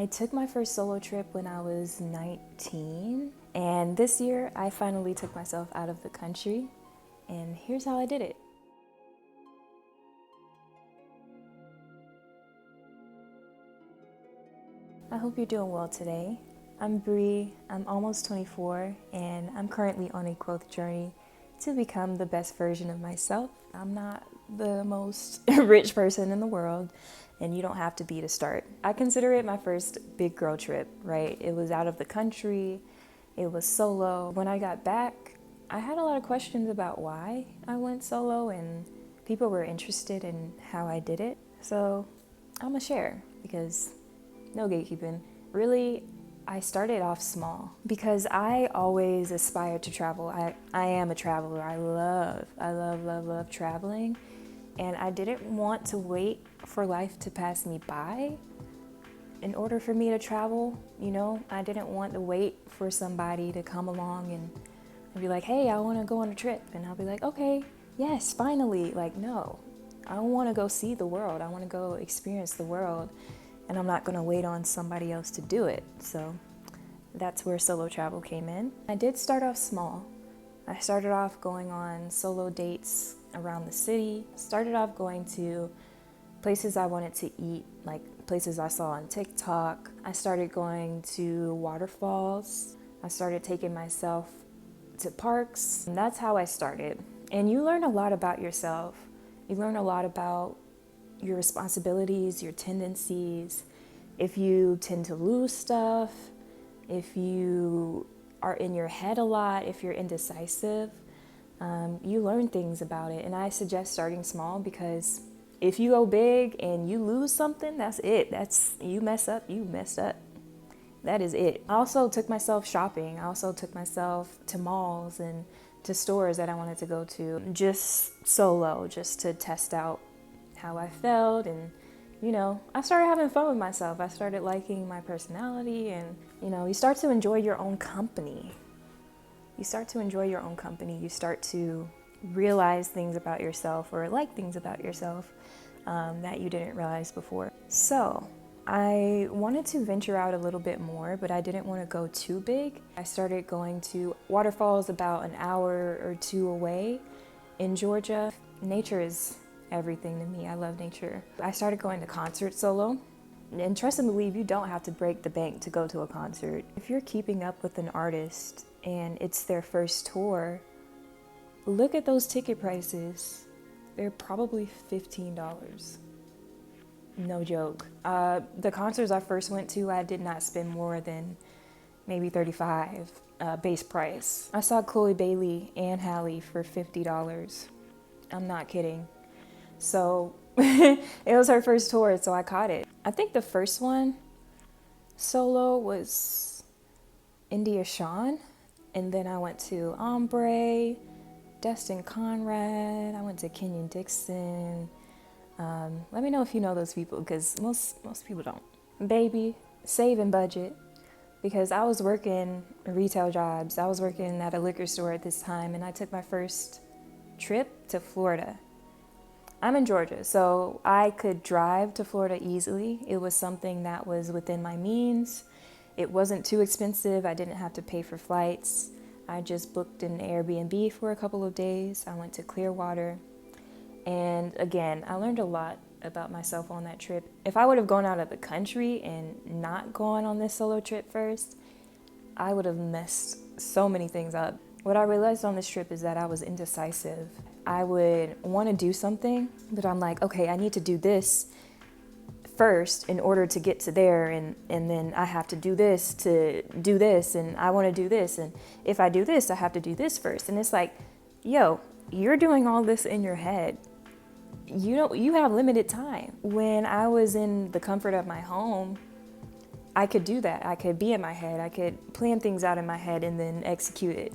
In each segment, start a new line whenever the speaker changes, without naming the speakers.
I took my first solo trip when I was 19, and this year I finally took myself out of the country, and here's how I did it. I hope you're doing well today. I'm Bree, I'm almost 24, and I'm currently on a growth journey to become the best version of myself. I'm not the most rich person in the world, and you don't have to be to start. I consider it my first big girl trip, right? It was out of the country, it was solo. When I got back, I had a lot of questions about why I went solo, and people were interested in how I did it. So I'm gonna share because no gatekeeping. Really, I started off small because I always aspired to travel. I am a traveler. I love traveling. And I didn't want to wait for life to pass me by in order for me to travel. You know, I didn't want to wait for somebody to come along and be like, hey, I want to go on a trip. And I'll be like, okay, yes, finally. Like, no, I want to go see the world. I want to go experience the world. And I'm not going to wait on somebody else to do it. So that's where solo travel came in. I did start off small. I started off going on solo dates around the city. Started off going to places I wanted to eat, like places I saw on TikTok. I started going to waterfalls. I started taking myself to parks. And that's how I started. And you learn a lot about yourself. You learn a lot about your responsibilities, your tendencies, if you tend to lose stuff, if you are in your head a lot, if you're indecisive, you learn things about it. And I suggest starting small because if you go big and you lose something, that's it. You mess up, you messed up. That is it. I also took myself shopping. I also took myself to malls and to stores that I wanted to go to, just solo, just to test out how I felt. And you know, I started having fun with myself. I started liking my personality, and you know, you start to enjoy your own company. You start to realize things about yourself, or like things about yourself that you didn't realize before. So I wanted to venture out a little bit more, but I didn't want to go too big. I started going to waterfalls about an hour or two away in Georgia. Nature is everything to me. I love nature. I started going to concerts solo. And trust and believe, you don't have to break the bank to go to a concert. If you're keeping up with an artist and it's their first tour, look at those ticket prices. They're probably $15. No joke. The concerts I first went to, I did not spend more than maybe $35 base price. I saw Chloe Bailey and Halle for $50. I'm not kidding. So it was her first tour, so I caught it. I think the first one solo was India Shawn, and then I went to Ombre, Destin Conrad, I went to Kenyon Dixon. Let me know if you know those people, because most people don't. Baby, saving budget, because I was working retail jobs. I was working at a liquor store at this time, and I took my first trip to Florida. I'm in Georgia, so I could drive to Florida easily. It was something that was within my means. It wasn't too expensive. I didn't have to pay for flights. I just booked an Airbnb for a couple of days. I went to Clearwater. And again, I learned a lot about myself on that trip. If I would have gone out of the country and not gone on this solo trip first, I would have messed so many things up. What I realized on this trip is that I was indecisive. I would want to do something, but I'm like, okay, I need to do this first in order to get to there, and then I have to do this to do this, and I want to do this, and if I do this, I have to do this first. And it's like, yo, you're doing all this in your head. You have limited time. When I was in the comfort of my home, I could do that. I could be in my head. I could plan things out in my head and then execute it.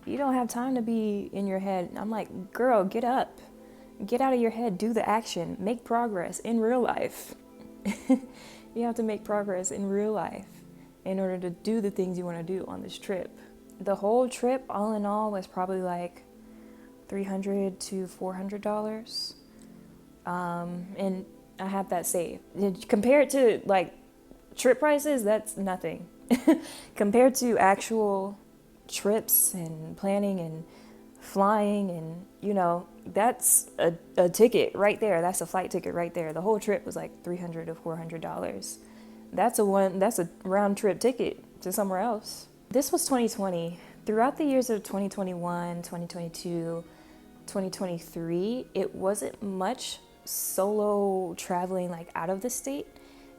You don't have time to be in your head. I'm like, girl, get up. Get out of your head. Do the action. Make progress in real life. You have to make progress in real life in order to do the things you want to do on this trip. The whole trip, all in all, was probably like $300 to $400. And I have that saved. Compared to like trip prices, that's nothing compared to actual trips and planning and flying. And that's a ticket right there. That's a flight ticket right there. The whole trip was like $300 to $400. That's a round trip ticket to somewhere else. This was 2020. Throughout the years of 2021, 2022, 2023, it wasn't much solo traveling like out of the state.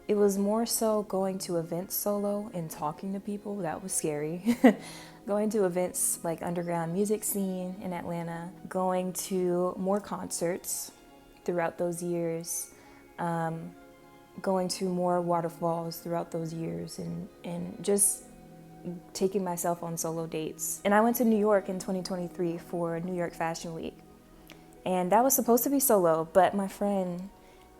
It was more so going to events solo and talking to people. That was scary. Going to events like underground music scene in Atlanta, going to more concerts throughout those years, going to more waterfalls throughout those years, and just taking myself on solo dates. And I went to New York in 2023 for New York Fashion Week. And that was supposed to be solo, but my friend,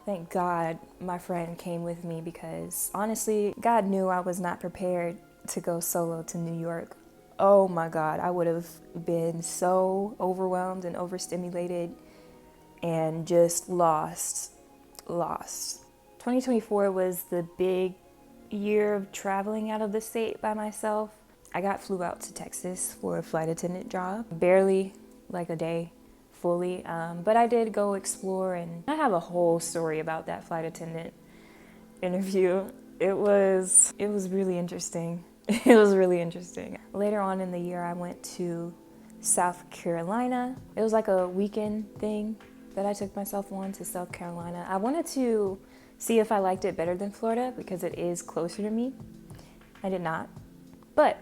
thank God, my friend came with me because honestly, God knew I was not prepared to go solo to New York. Oh my God, I would have been so overwhelmed and overstimulated and just lost. 2024 was the big year of traveling out of the state by myself. I flew out to Texas for a flight attendant job, barely like a day fully, but I did go explore, and I have a whole story about that flight attendant interview. It was really interesting. It was really interesting. Later on in the year, I went to South Carolina. It was like a weekend thing that I took myself on to South Carolina. I wanted to see if I liked it better than Florida because it is closer to me. I did not, but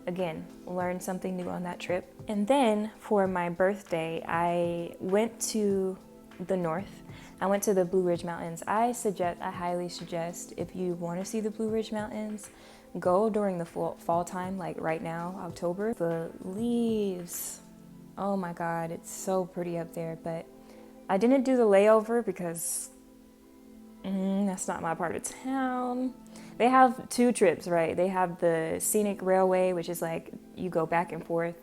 again, learned something new on that trip. And then for my birthday, I went to the north. I went to the Blue Ridge Mountains. I highly suggest, if you want to see the Blue Ridge Mountains, go during the fall time, like right now, October. The leaves, oh my God, it's so pretty up there. But I didn't do the layover because that's not my part of town. They have two trips, right? They have the scenic railway, which is like you go back and forth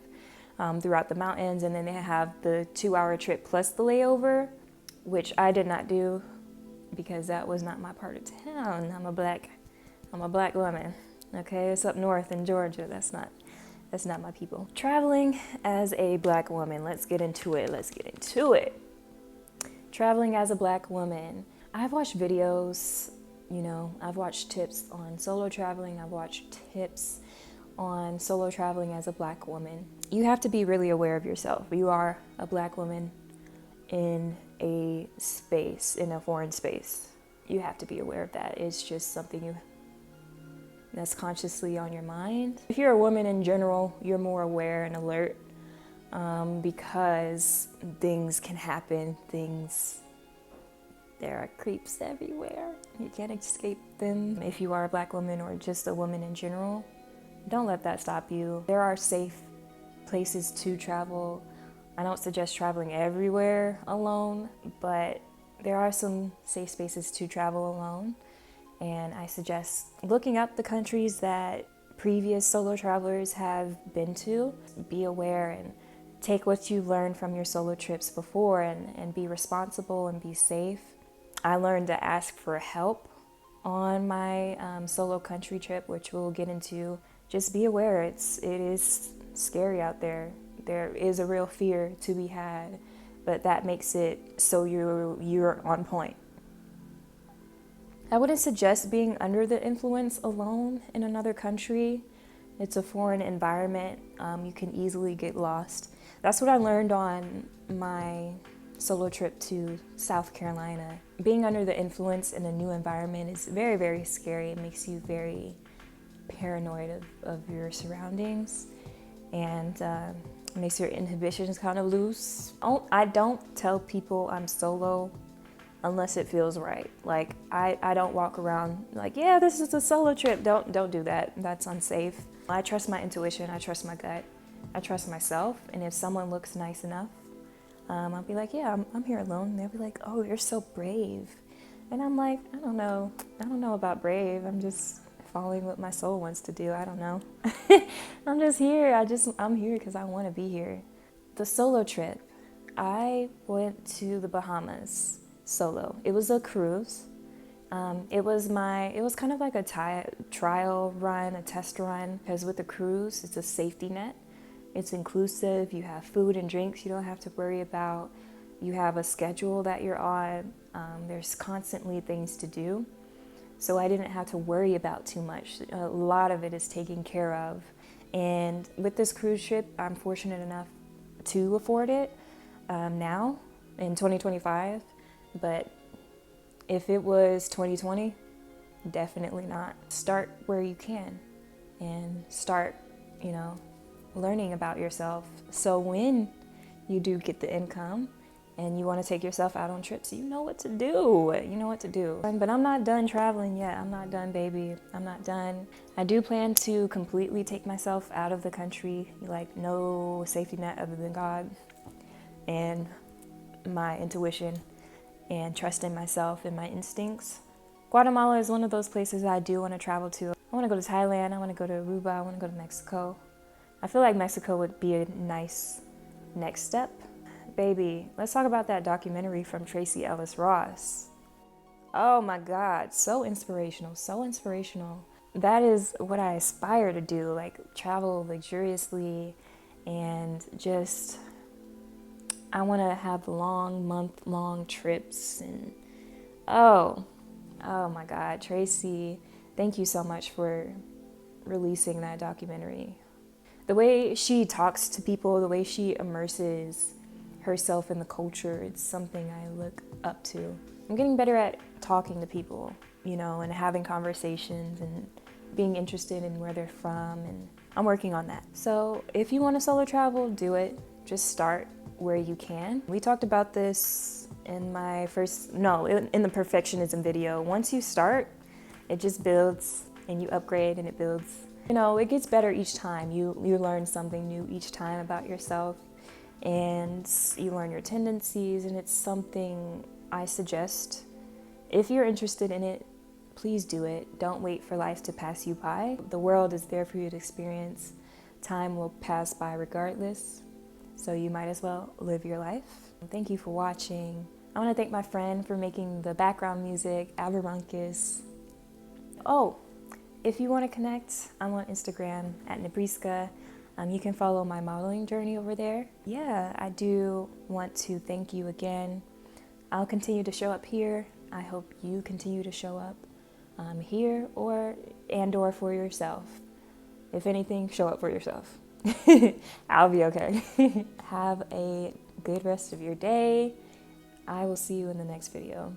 throughout the mountains, and then they have the 2-hour trip plus the layover, which I did not do because that was not my part of town. I'm a black woman. Okay, it's up north in Georgia. That's not my people. Traveling as a black woman. Let's get into it. Traveling as a black woman. I've watched videos, I've watched tips on solo traveling. I've watched tips on solo traveling as a black woman. You have to be really aware of yourself. You are a black woman in a foreign space. You have to be aware of that. It's just something that's consciously on your mind. If you're a woman in general, you're more aware and alert because things can happen. There are creeps everywhere. You can't escape them. If you are a black woman or just a woman in general, don't let that stop you. There are safe places to travel. I don't suggest traveling everywhere alone, but there are some safe spaces to travel alone. And I suggest looking up the countries that previous solo travelers have been to. Be aware and take what you learned from your solo trips before and be responsible and be safe. I learned to ask for help on my solo country trip, which we'll get into. Just be aware, it is scary out there. There is a real fear to be had, but that makes it so you're on point. I wouldn't suggest being under the influence alone in another country. It's a foreign environment. You can easily get lost. That's what I learned on my solo trip to South Carolina. Being under the influence in a new environment is very, very scary. It makes you very paranoid of your surroundings, and makes your inhibitions kind of loose. I don't tell people I'm solo unless it feels right. Like I don't walk around like, yeah, this is a solo trip. Don't do that. That's unsafe. I trust my intuition. I trust my gut. I trust myself. And if someone looks nice enough, I'll be like, yeah, I'm here alone. And they'll be like, oh, you're so brave. And I'm like, I don't know about brave. I'm just following what my soul wants to do. I don't know. I'm just here. I'm here because I want to be here. The solo trip, I went to the Bahamas solo. It was a cruise. It was kind of like a trial run, a test run, because with the cruise, it's a safety net. It's inclusive. You have food and drinks you don't have to worry about. You have a schedule that you're on. There's constantly things to do. So I didn't have to worry about too much. A lot of it is taken care of. And with this cruise ship, I'm fortunate enough to afford it now in 2025. But if it was 2020, definitely not. Start where you can and start, learning about yourself. So when you do get the income and you want to take yourself out on trips, you know what to do. You know what to do. But I'm not done traveling yet. I'm not done, baby. I'm not done. I do plan to completely take myself out of the country, like no safety net other than God and my intuition and trust in myself and my instincts. Guatemala is one of those places I do want to travel to. I want to go to Thailand. I want to go to Aruba. I want to go to Mexico. I feel like Mexico would be a nice next step. Baby, let's talk about that documentary from Tracee Ellis Ross. Oh my God, so inspirational, so inspirational. That is what I aspire to do, like travel luxuriously and just, I want to have long, month-long trips and oh my God, Tracee, thank you so much for releasing that documentary. The way she talks to people, the way she immerses herself in the culture, it's something I look up to. I'm getting better at talking to people, and having conversations and being interested in where they're from, and I'm working on that. So if you want to solo travel, do it. Just start where you can. We talked about this in the perfectionism video. Once you start, it just builds and you upgrade and it builds. It gets better each time. You learn something new each time about yourself and you learn your tendencies, and it's something I suggest. If you're interested in it, please do it. Don't wait for life to pass you by. The world is there for you to experience. Time will pass by regardless, so you might as well live your life. Thank you for watching. I want to thank my friend for making the background music, Aberunkus. Oh, if you want to connect, I'm on Instagram at nebreeska. You can follow my modeling journey over there. Yeah, I do want to thank you again. I'll continue to show up here. I hope you continue to show up here or for yourself. If anything, show up for yourself. I'll be okay. Have a good rest of your day. I will see you in the next video.